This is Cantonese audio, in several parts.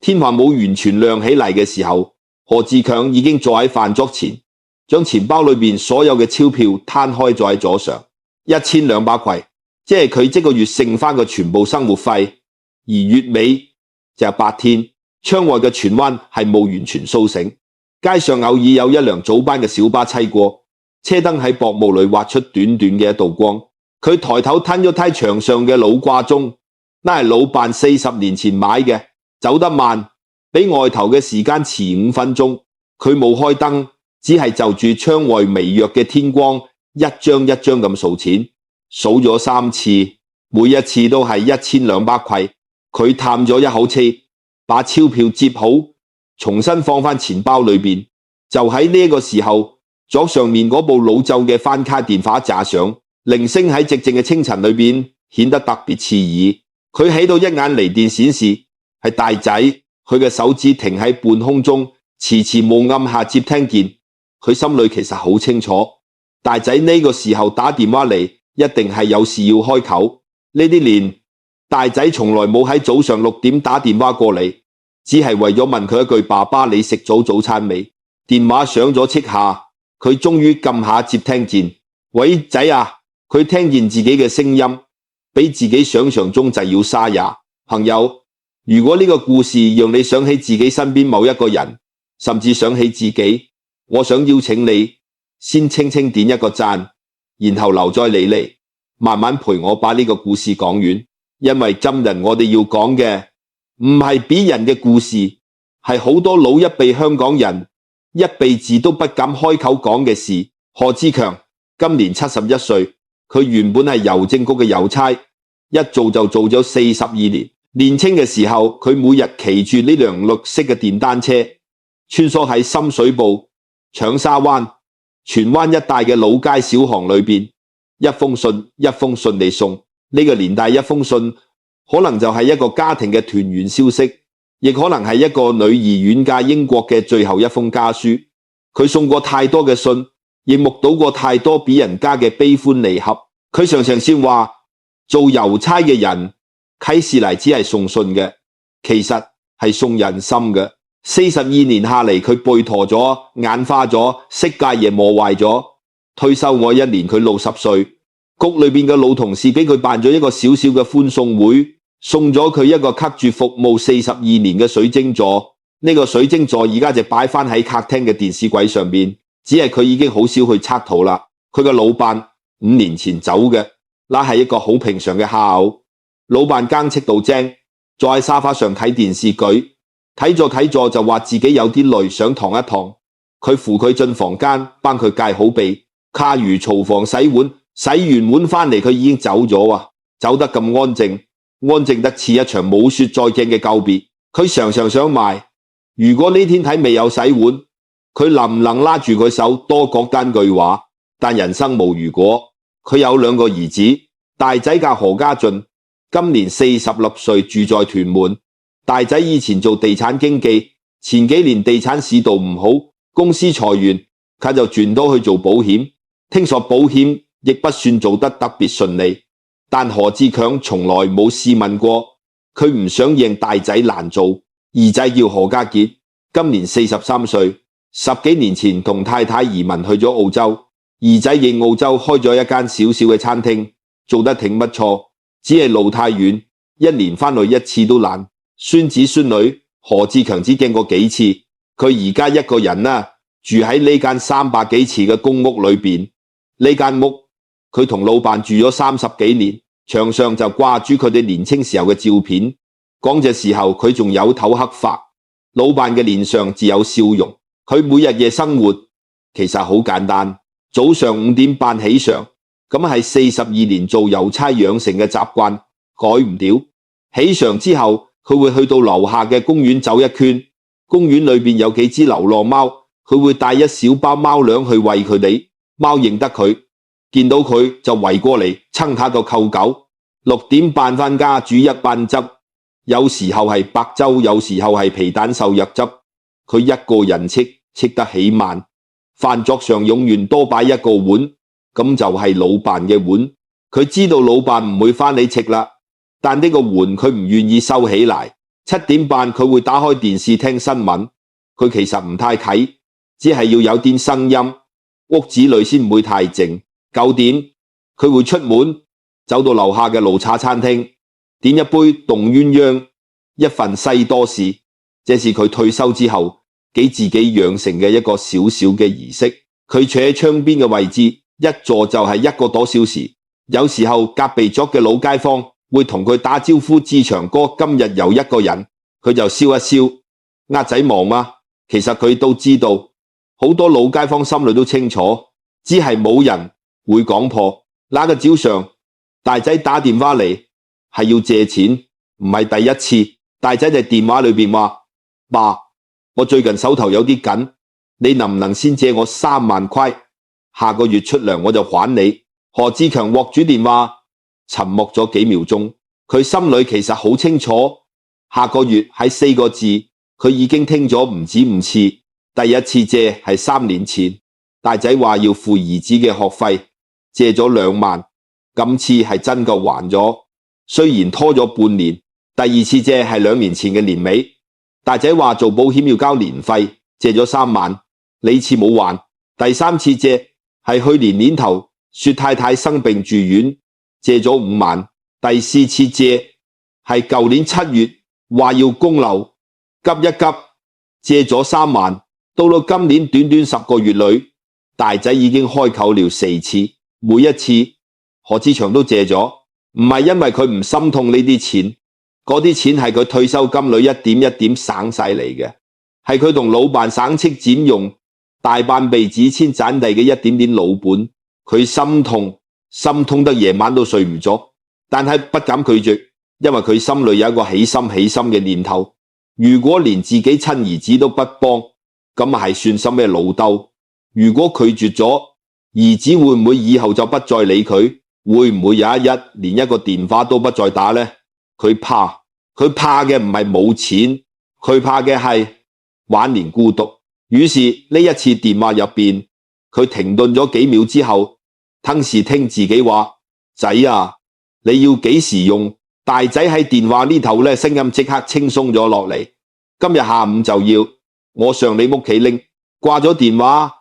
天還冇完全亮起嚟嘅時候，何志強已經坐喺飯桌前，將錢包裏邊所有嘅鈔票攤開咗喺桌上，1200塊，即係佢這個月剩翻嘅全部生活費。而月尾就係白天，窗外嘅荃灣係冇完全蘇醒，街上偶爾有一輛早班嘅小巴駛過，車燈喺薄霧裏畫出短短嘅一道光。佢抬頭睇咗睇牆上嘅老掛鐘，那係老伴40年前買嘅，走得慢，比外頭嘅時間遲5分鐘。佢冇開燈，只係就住窗外微弱嘅天光，一張一張咁數錢，數咗3次，每一次都係1200塊。佢嘆咗一口氣，把鈔票摺好，重新放返錢包裏邊。就喺呢個時候，左上面嗰部老舊嘅翻卡電話炸響，鈴聲喺寂靜嘅清晨裏邊顯得特別刺耳。佢起到一眼嚟電顯示係大仔，佢嘅手指停喺半空中，遲遲冇按下接聽鍵。佢心裏其實好清楚，大仔呢個時候打電話嚟，一定係有事要開口。呢啲年，大仔從來冇喺早上6點打電話過嚟，只係為咗問佢一句：爸爸，你食咗早餐未？電話響咗戚下，佢終於撳下接聽鍵。喂，仔啊！佢聽見自己嘅聲音，比自己想象中就要沙啞。朋友，如果呢個故事讓你想起自己身邊某一個人，甚至想起自己，我想邀請你先輕輕點一個讚，然後留在你嚟，慢慢陪我把呢個故事講完。因為今日我哋要講嘅唔係別人嘅故事，係好多老一輩香港人一輩子都不敢開口講嘅事。何志強今年71歲，佢原本係郵政局嘅郵差，一做就做咗42年。年輕嘅時候，佢每日騎住呢輛綠色嘅電單車，穿梭喺深水埗、長沙灣、荃灣一帶嘅老街小巷裏邊，一封信一封信地送。呢個年代一封信可能就係一個家庭嘅團圓消息，亦可能係一個女兒遠嫁英國嘅最後一封家書。佢送過太多嘅信，亦目睹過太多俾人家嘅悲歡離合。佢常常先話，做郵差嘅人啟示嚟只係送信嘅，其實係送人心嘅。42年下嚟，佢背駝咗、眼花咗、色戒嘢磨壞咗。退休我一年，佢60歲。局裏邊嘅老同事俾佢辦咗一個小小嘅歡送會，送咗佢一個刻住服務42年嘅水晶座。呢個水晶座而家就擺翻喺客廳嘅電視櫃上邊，只係佢已經好少去測圖啦。佢嘅老伴5年前走嘅，那係一個好平常嘅下午。老伴更戚到精，坐喺沙發上睇電視劇，睇咗就話自己有啲累，想躺一躺。佢扶佢進房間，幫佢戒好被，卡如廚房洗碗。洗完碗返嚟，佢已經走咗啊！走得咁安靜，安靜得似一場冇說再見嘅告別。佢常常想埋，如果呢天睇未有洗碗，佢能唔能拉住佢手多講單句話？但人生無如果。佢有2個兒子，大仔叫何家俊，今年46歲，住在屯門。大仔以前做地產經紀，前幾年地產市道唔好，公司裁員，佢就轉到去做保險。聽說保險亦不算做得特別順利，但何志強從來冇試問過，佢唔想認大仔難做。二仔叫何家傑，今年43歲，10幾年前同太太移民去咗澳洲。二仔喺澳洲開咗一間小小嘅餐廳，做得挺不錯，只係路太遠，一年返去一次都難。孫子孫女何志強只見過幾次。佢而家一個人住喺呢間300幾尺嘅公屋裏邊。呢間屋佢同老伴住咗30幾年，牆上就掛住佢哋年輕時候嘅照片。講嘅時候佢仲有頭黑髮，老伴嘅臉上自有笑容。佢每日嘅生活其實好簡單，早上5點半起床，咁係42年做郵差養成嘅習慣，改唔掉。起床之後，佢會去到樓下嘅公園走一圈，公園裏邊有幾隻流浪貓，佢會帶一小包貓糧去餵佢哋。貓認得佢，見到佢就圍過嚟，撐下個扣狗。6點半返家煮一班汁，有時候係白粥，有時候係皮蛋瘦肉汁。佢一個人戚得起慢，飯桌上永遠多擺一個碗，咁就係老伴嘅碗。佢知道老伴唔會返嚟戚啦，但呢個碗佢唔願意收起嚟， 7點半佢會打開電視聽新聞，佢其實唔太啟，只係要有啲聲音，屋子裏先唔會太靜。9點佢會出門，走到樓下嘅盧茶餐廳，點一杯凍鴛鴦，一份西多士，這是佢退休之後給自己養成嘅一個小小嘅儀式。佢坐喺窗邊嘅位置，一坐就係1個多小時。有時候隔壁桌嘅老街坊會同佢打招呼，志祥哥今日又一個人，佢就笑一笑，鴨仔忙嗎？其實佢都知道，好多老街坊心裏都清楚，只係冇人會講破。那個早上，大仔打電話嚟係要借錢，唔係第一次。大仔喺電話裏邊話：爸，我最近手頭有啲緊，你能唔能先借我3萬塊？下個月出糧我就還你。何志強握住電話，沉默咗幾秒鐘。佢心裏其實好清楚，下個月係4個字，佢已經聽咗唔止5次。第一次借係3年前，大仔話要付兒子嘅學費，借咗2萬，今次係真夠還咗，雖然拖咗半年。第二次借係2年前嘅年尾，大仔話做保險要交年費，借咗3萬，呢次冇還。第三次借係去年年頭，雪太太生病住院，借咗5萬。第四次借係舊年7月，話要供樓，急一急，借咗3萬。到了今年短短10個月裏，大仔已經開口了4次，每一次何志祥都借咗，唔係因為佢唔心痛呢啲錢，嗰啲錢係佢退休金裏一點一點省晒嚟嘅，係佢同老闆省吃儉用，大半輩子先賺嚟嘅一點點老本。佢心痛，心痛得夜晚都睡唔着，但係不敢拒絕，因為佢心裏有一個起心嘅念頭。如果連自己親兒子都不幫，咁係算什麼老豆？如果拒絕咗，兒子會唔會以後就不再理佢？會唔會有一日連一個電話都不再打呢？佢怕嘅唔係冇錢，佢怕嘅係晚年孤獨。於是呢一次電話入邊，佢停頓咗幾秒之後，吞時聽自己話：仔啊，你要幾時用？大仔喺電話呢頭呢，聲音即刻輕鬆咗落嚟。今日下午就要，我上你屋企拎。掛咗電話，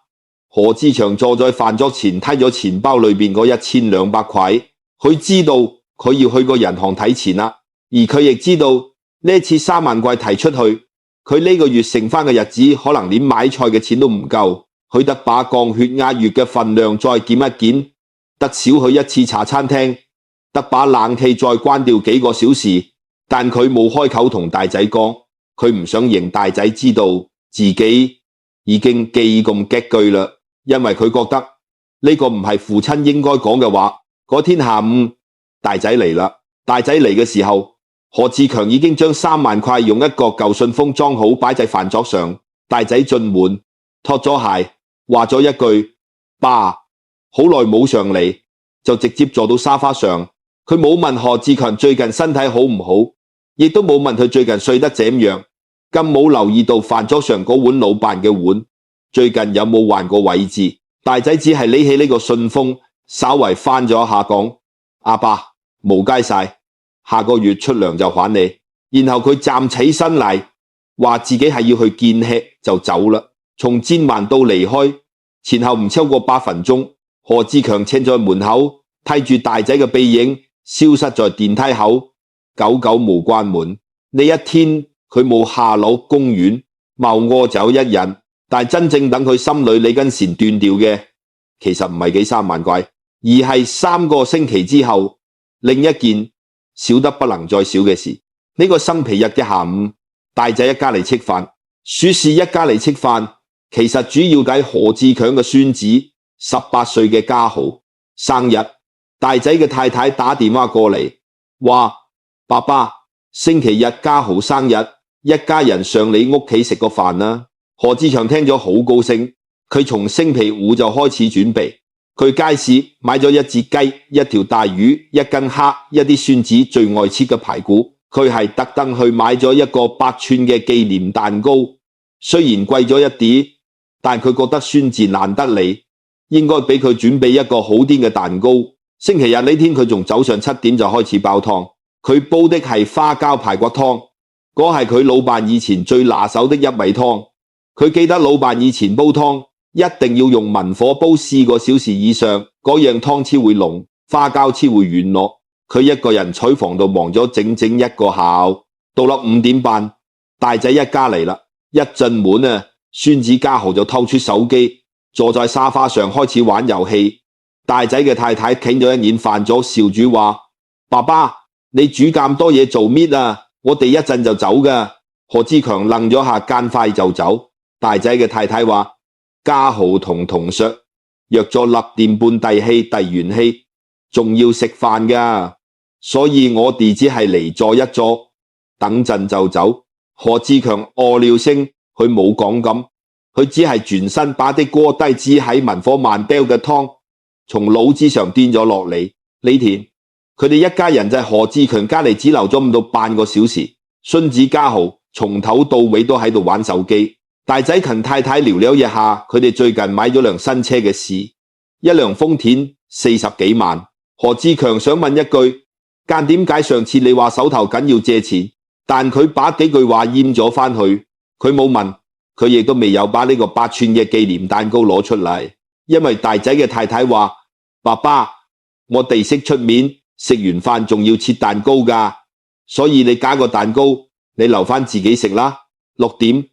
何志祥坐在飯桌前，睇咗錢包裏邊嗰1200塊。佢知道佢要去個銀行睇錢啦，而佢亦知道呢次3萬塊提出去，佢呢個月剩翻嘅日子可能連買菜嘅錢都唔夠。佢得把降血壓藥嘅份量再檢一檢，得少去一次茶餐廳，得把冷氣再關掉幾個小時。但佢冇開口同大仔講，佢唔想讓大仔知道自己已經記咁激句啦，因為佢覺得呢個唔係父親應該講嘅話。嗰天下午，大仔嚟啦。大仔嚟嘅時候，何志強已經將3萬塊用一個舊信封裝好，擺在飯桌上。大仔進門，脫咗鞋，話咗一句：爸，好耐冇上嚟，就直接坐到沙發上。佢冇問何志強最近身體好唔好，亦都冇問佢最近睡得怎樣，更冇留意到飯桌上嗰碗老闆嘅碗最近有冇換過位置。大仔只係拎起呢個信封，稍為翻咗一下講：阿爸，無該晒，下個月出糧就還你。然後佢站起身嚟，話自己係要去見吃就走啦。從煎環到離開，前後唔超過8分鐘。何志強站在門口，睇住大仔嘅背影消失在電梯口，久久冇關門。呢一天佢冇下樓公園，貓屙走一人。但真正等佢心裏呢根弦斷掉嘅，其實唔係幾3萬塊，而係3個星期之後另一件少得不能再少嘅事。呢個星期日嘅下午，大仔一家嚟吃飯，說是一家嚟吃飯，其實主要係何志強嘅孫子18歲嘅家豪生日。大仔嘅太太打電話過嚟，話：爸爸，星期日家豪生日，一家人上你屋企食個飯啦。何志強聽咗好高興，佢從星期5就開始準備。佢街市買咗1隻雞、1條大魚、1斤蝦、一啲孫子最愛切嘅排骨。佢係特登去買咗一個8寸嘅紀念蛋糕，雖然貴咗一啲，但佢覺得孫子難得嚟，應該俾佢準備一個好啲嘅蛋糕。星期日呢天佢從早上7點就開始煲湯，佢煲的係花膠排骨湯。嗰係佢老伴以前最拿手的一味湯。佢記得老伴以前煲湯一定要用文火煲4個小時以上，嗰樣湯先會濃，花膠先會軟落。佢一個人喺房度忙咗整整1個下午。到咗5點半，大仔一家嚟啦。一進門啊，孫子家豪就偷出手機，坐在沙發上開始玩遊戲。大仔嘅太太傾咗一碗飯咗，笑住話：爸爸，你煮咁多嘢做咩啊？我哋一陣就走㗎。何志強愣咗下，間快就走。大仔嘅太太話：家豪同同學約咗6點半遞氣，遞完氣仲要食飯㗎，所以我哋只係嚟坐一坐，等陣就走。何志強哦了聲，佢冇講咁，佢只係轉身把啲鍋底支喺文火慢煲嘅湯從爐子上端咗落嚟。呢天佢哋一家人就係何志強家嚟只留咗唔到半個小時。孫子家豪從頭到尾都喺度玩手機。大仔勤太太聊了一下，佢哋最近買咗輛新車嘅事，一輛豐田40幾萬。何志強想問一句：間點解上次你話手頭緊要借錢？但佢把幾句話閹咗返去，佢冇問，佢亦都未有把呢個8寸嘅紀念蛋糕攞出嚟，因為大仔嘅太太話：爸爸，我哋識出面，食完飯仲要切蛋糕㗎，所以你加個蛋糕，你留返自己食啦。6點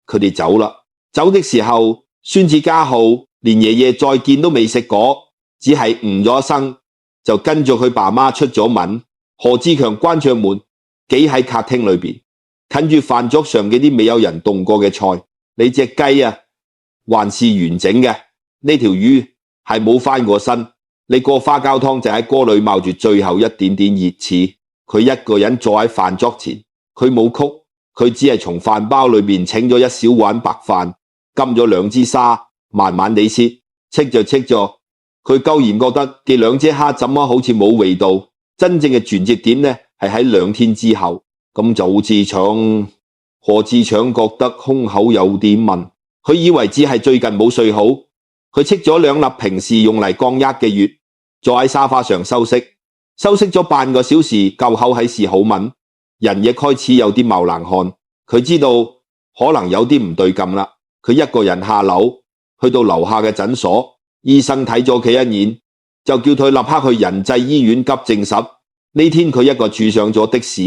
佢哋走啦。走的時候，孫子家豪連爺爺再見都未食過，只係咗一聲就跟住佢爸媽出咗門。何志強關上門，企喺客廳裏邊，近住飯桌上嘅啲未有人動過嘅菜。你隻雞啊，還是完整嘅，呢條魚係冇翻過身。你個花膠湯就喺鍋裏冒住最後一點點熱刺。佢一個人坐喺飯桌前，佢冇曲。佢只係從飯包裏邊請咗一小碗白飯，浸咗2支沙，慢慢地切，戚咗。佢居然覺得嘅2隻蝦怎麼好似冇味道？真正嘅轉折點呢，係喺2天之後。咁就何志強覺得胸口有啲悶，佢以為只係最近冇睡好。佢戚咗2粒平時用嚟降壓嘅藥，坐喺沙發上休息咗半個小時，夠口喺時好悶。人亦開始有啲冒冷汗，佢知道可能有啲唔對勁啦。佢一個人下樓，去到樓下嘅診所，醫生睇咗佢一眼，就叫佢立刻去仁濟醫院急症室。呢天佢一個住上咗的士，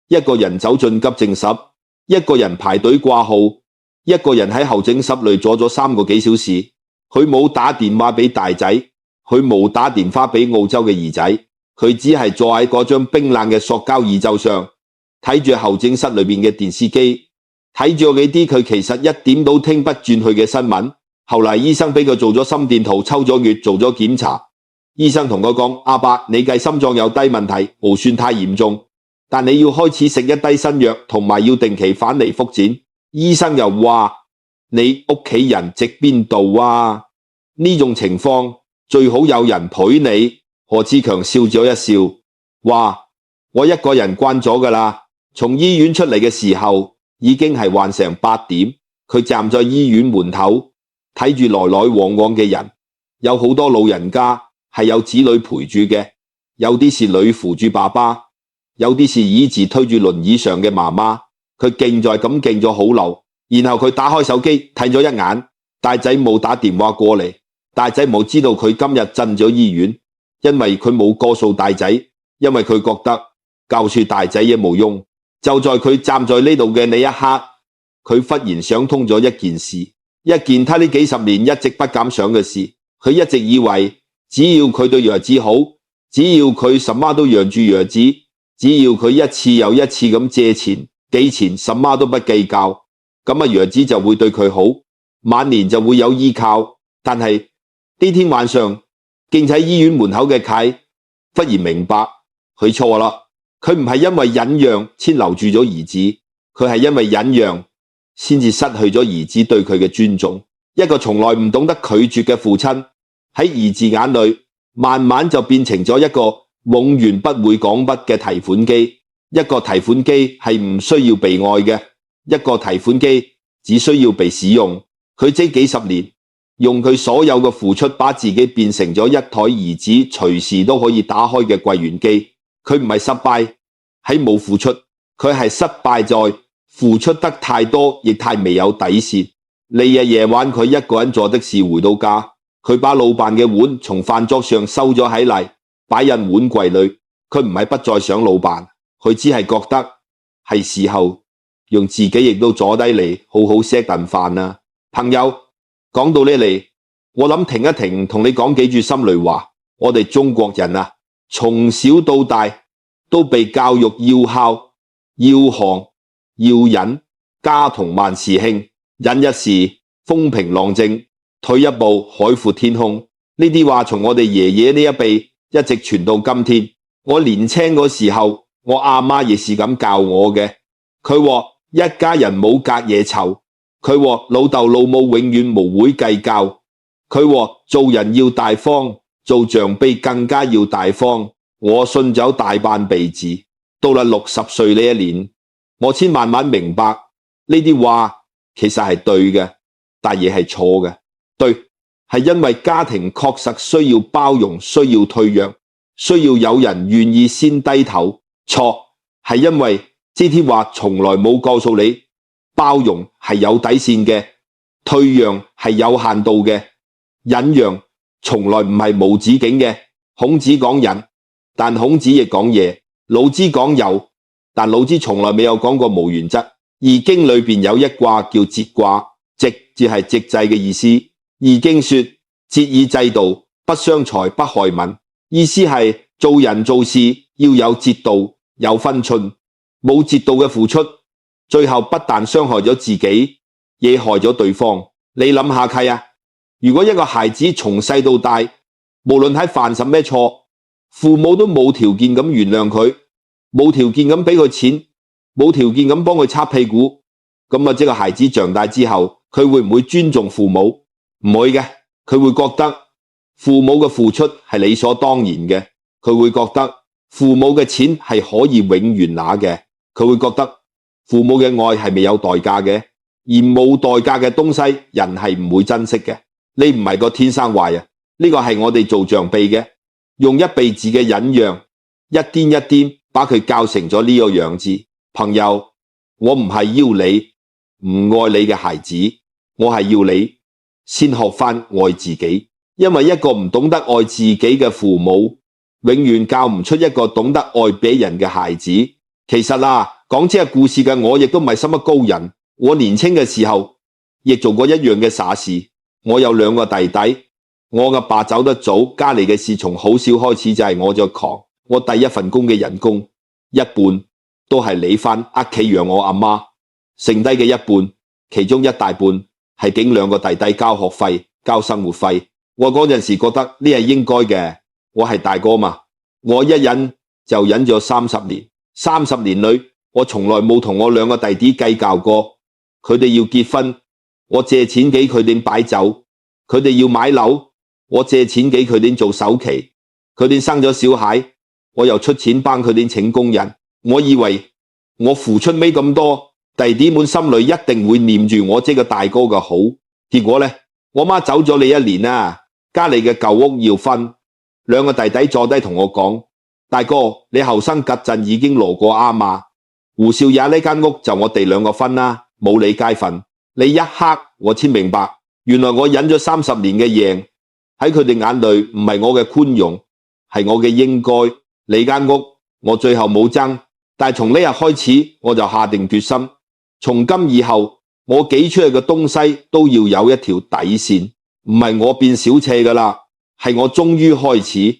一個人走進急症室，一個人排隊掛號，一個人喺候診室裏坐咗3個幾小時。佢冇打電話俾大仔，佢冇打電話俾澳洲嘅兒仔，佢只係坐喺嗰張冰冷嘅塑膠椅袖上，睇住候診室裏邊嘅電視機，睇住嗰啲佢其實一點都聽不進去嘅新聞。後嚟醫生俾佢做咗心電圖，抽咗血，做咗檢查。醫生同佢講：阿伯，你嘅心臟有低問題，冇算太嚴重，但你要開始食一低新藥，同埋要定期返嚟復診。醫生又話：你屋企人直邊度啊？呢種情況最好有人陪你。何志強笑咗一笑，話：我一個人慣咗㗎啦。從醫院出嚟嘅時候已經係晚上8點，佢站在醫院門口睇住來來往往嘅人，有好多老人家係有子女陪住嘅，有啲是女扶住爸爸，有啲是椅子推住輪椅上嘅媽媽。佢靜在咁靜咗好耐，然後佢打開手機睇咗一眼，大仔冇打電話過嚟，大仔冇知道佢今日進咗醫院，因為佢冇告訴大仔，因為佢覺得教書大仔也冇用。就在佢站在呢度嘅呢一刻，佢忽然想通咗一件事，一件他呢幾十年一直不敢想嘅事。佢一直以為只要佢對兒子好，只要佢什麼都讓住兒子，只要佢一次又一次咁借錢給錢，什麼都不計較，咁啊兒子就會對佢好，晚年就會有依靠。但係呢天晚上，敬喺醫院門口嘅佢忽然明白佢錯啦。佢唔係因為忍讓先留住咗兒子，佢係因為忍讓先至失去咗兒子對佢嘅尊重。一個從來唔懂得拒絕嘅父親，喺兒子眼裏慢慢就變成咗一個永遠不會講不嘅提款機。一個提款機係唔需要被愛嘅，一個提款機只需要被使用。佢這幾十年用佢所有嘅付出，把自己變成咗一台兒子隨時都可以打開嘅櫃員機。佢唔係失敗喺冇付出，佢係失敗在付出得太多，亦太未有底線。呢日夜晚佢一個人坐的士回到家，佢把老闆嘅碗從飯桌上收咗起嚟，擺入碗櫃裏。佢唔係不再想老闆，佢只係覺得係時候讓自己亦都坐低嚟好好食頓飯啦。朋友，講到呢嚟，我諗停一停，同你講幾句心裏話。我哋中國人啊，從小到大都被教育要孝、要行、要忍，家同萬事興，忍一時風平浪靜，退一步海闊天空。呢啲話從我哋爺爺呢一輩一直傳到今天。我年青嗰時候，我阿媽亦是咁教我嘅。佢話一家人冇隔夜仇，佢話老豆老母永遠無會計較，佢話做人要大方，做長輩更加要大方。我信咗大半輩子，到了60歲呢一年，我先慢慢明白呢啲話其實係對嘅，但亦係錯嘅。對，係因為家庭確實需要包容，需要退讓，需要有人願意先低頭。錯，係因為呢啲話從來冇告訴你，包容係有底線嘅，退讓係有限度嘅，忍讓從來唔係無止境嘅。孔子講忍，但孔子亦講嘢；老子講有，但老子從來未有講過無原則。易經裏邊有一卦叫節卦，節就係節制嘅意思。易經說節以制度，不傷財不害民，意思係做人做事要有節度，有分寸。冇節度嘅付出，最後不但傷害咗自己，亦害咗對方。你諗下係啊，如果一個孩子從細到大，無論喺犯什麼錯，父母都冇條件咁原諒佢，冇條件咁俾佢錢，冇條件咁幫佢擦屁股，咁啊，即個孩子長大之後，佢會唔會尊重父母？唔會嘅，佢會覺得父母嘅付出係理所當然嘅，佢會覺得父母嘅錢係可以永遠拿嘅，佢會覺得父母嘅愛係未有代價嘅，而冇代價嘅東西，人係唔會珍惜嘅。呢唔係個天生壞啊，呢個係我哋做長輩嘅，用一輩子嘅忍讓，一點一點把佢教成咗呢個樣子。朋友，我唔係要你唔愛你嘅孩子，我係要你先學返愛自己，因為一個唔懂得愛自己嘅父母，永遠教唔出一個懂得愛別人嘅孩子。其實啊，講這個故事嘅我亦都唔係什麼高人，我年輕嘅時候亦做過一樣嘅傻事。我有2個弟弟，我嘅爸走得早，家裏嘅事從好少開始就係我在扛。我第一份工嘅人工一半都係理返屋企養我阿媽，剩低嘅一半，其中一大半係經2個弟弟交學費、交生活費。我嗰陣時覺得呢係應該嘅，我係大哥嘛，我一忍就忍咗30年。30年裏，我從來冇同我2個弟弟計較過。佢哋要結婚，我借錢給佢哋擺酒；佢哋要買樓，我借錢給佢哋做首期；佢哋生咗小孩，我又出錢幫佢哋請工人。我以為我付出沒咁多，弟弟們心裏一定會念住我這個大哥嘅好。結果呢，我媽走咗你1年啊，家裏嘅舊屋要分，2個弟弟坐低同我講：大哥，你後生嗰陣已經攞過啱嘛？胡少爺呢間屋就我哋2個分啦，冇你街份。你一刻我先明白，原來我忍咗30年嘅贏，喺佢哋眼裏唔係我嘅寬容，係我嘅應該。你間屋我最後冇爭，但係從呢日開始我就下定決心，從今以後我寄出去嘅東西都要有一條底線，唔係我變小氣㗎啦，係我終於開始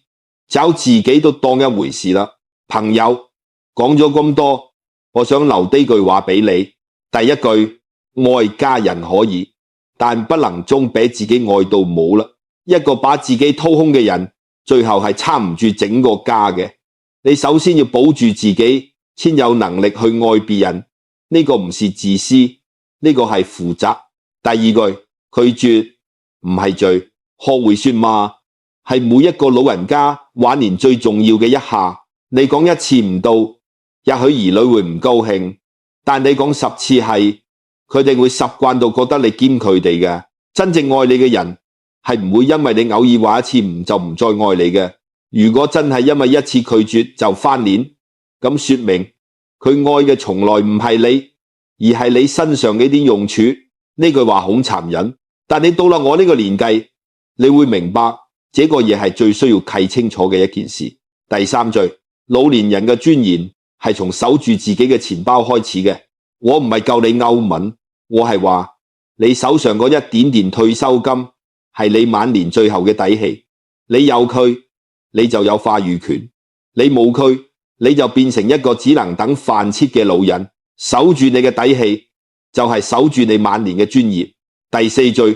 找自己都當一回事啦。朋友，講咗咁多，我想留低句話俾你。第一句，愛家人可以，但不能終俾自己愛到冇啦。一個把自己掏空嘅人，最後係撐唔住整個家嘅。你首先要保住自己，先有能力去愛別人。呢個唔是自私，呢個係負責。第二句，拒絕唔係罪，學會說嘛，係每一個老人家晚年最重要嘅一下。你講1次唔到，也許兒女會唔高興，但你講10次係，佢哋會習慣到覺得你兼佢哋嘅。真正愛你嘅人係唔會因為你偶爾話1次唔就唔再愛你嘅。如果真係因為1次拒絕就翻臉，咁說明佢愛嘅從來唔係你，而係你身上嘅啲用處。呢句話好殘忍，但你到了我呢個年紀，你會明白這個嘢係最需要睇清楚嘅一件事。第三罪，老年人嘅尊嚴係從守住自己嘅錢包開始嘅。我唔係教你歐文，我係話你手上嗰一點點退休金係你晚年最後嘅底氣。你有佢，你就有話語權；你冇佢，你就變成一個只能等飯切嘅老人。守住你嘅底氣，就係守住你晚年嘅尊嚴。第四罪，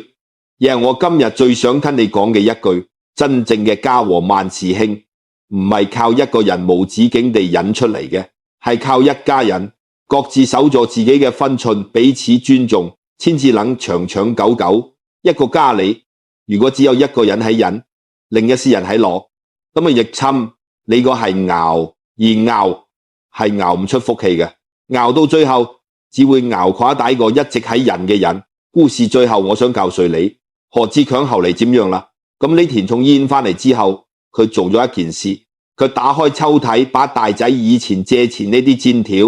亦係我今日最想跟你講嘅一句：真正嘅家和萬事興，唔係靠一個人無止境地引出嚟嘅，係靠一家人各自守住自己嘅分寸，彼此尊重，先至能長長久久。一個家裏，如果只有一個人喺忍，另一些人喺攞，咁啊亦侵你個係熬，而熬係熬唔出福氣嘅，熬到最後只會熬垮底個一直喺忍嘅人。故事最後我想教訓你，何志強後嚟點樣啦？咁呢田從醫院翻嚟之後，佢做咗一件事，佢打開抽屜，把大仔以前借錢呢啲戰條，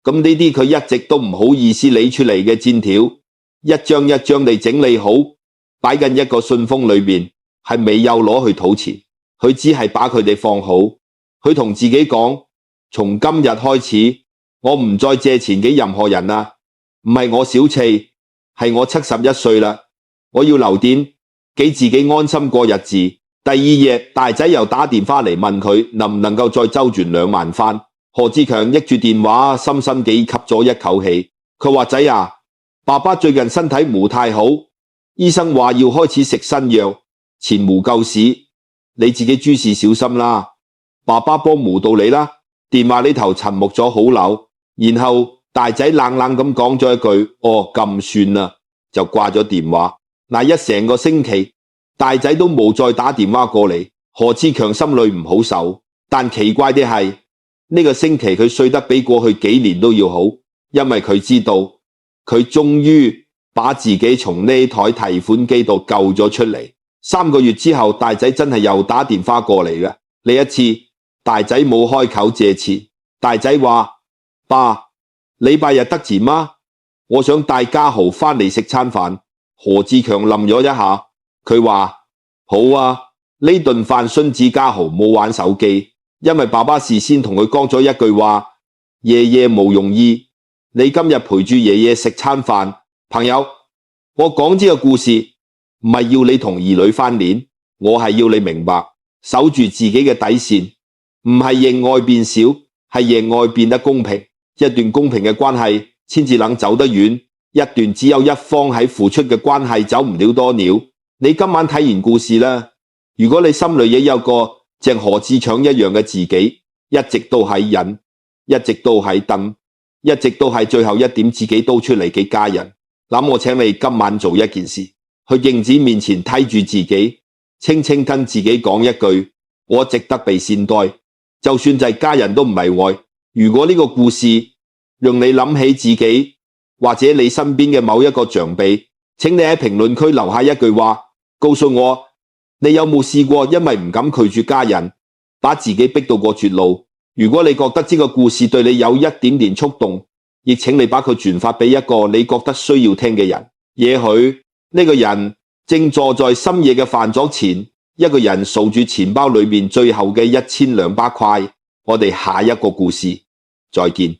咁呢啲佢一直都唔好意思理出嚟嘅戰條，一張一張地整理好，擺緊一個信封裏面，係未有攞去討錢，佢只係把佢哋放好。佢同自己講：從今日開始，我唔再借錢給任何人啦。唔係我小氣，係我71歲啦，我要留點給自己安心過日子。第二日，大仔又打電話嚟問佢能唔能夠再周轉2萬番。何志強益住電話，深深地吸咗一口氣。佢話：仔啊，爸爸最近身體唔太好，醫生話要開始食新藥，錢唔夠使，你自己諸事小心啦。爸爸幫唔到你啦。電話呢頭沉默咗好lâu，然後大仔冷冷咁講咗一句：哦，咁算啦，就掛咗電話。嗱，一成個星期，大仔都冇再打電話過嚟。何志強心裏唔好受，但奇怪的係呢個星期佢睡得比過去幾年都要好，因為佢知道佢終於把自己從呢台提款機度救咗出嚟。3個月之後，大仔真係又打電話過嚟嘅。呢一次大仔冇開口借錢，大仔話：爸，禮拜日得閒嗎？我想帶家豪返嚟食餐飯。何志強諗咗一下，佢話：好啊，呢頓飯孫子家豪冇玩手機，因為爸爸事先同佢講咗一句話：爺爺冇用意，你今日陪住爺爺食餐飯。朋友，我講呢個故事唔係要你同兒女翻臉，我係要你明白，守住自己嘅底線，唔係認愛變少，係認愛變得公平。一段公平嘅關係先至能走得遠，一段只有一方喺付出嘅關係走唔了多鳥。你今晚睇完故事啦，如果你心裏也有個像何志強一樣嘅自己，一直都喺忍，一直都喺等，一直都係最後一點自己都出嚟嘅家人。咁我請你今晚做一件事，去鏡子面前睇住自己，輕輕跟自己講一句：我值得被善待。就算就係家人都唔例外。如果呢個故事讓你諗起自己或者你身邊嘅某一個長輩，請你喺評論區留下一句話，告訴我你有冇試過因為唔敢拒絕家人，把自己逼到過絕路。如果你覺得呢個故事對你有一點點觸動，亦請你把佢轉發俾一個你覺得需要聽嘅人。也許呢個人正坐在深夜嘅飯桌前，一個人數住錢包裏面最後嘅1200塊。我哋下一個故事再見。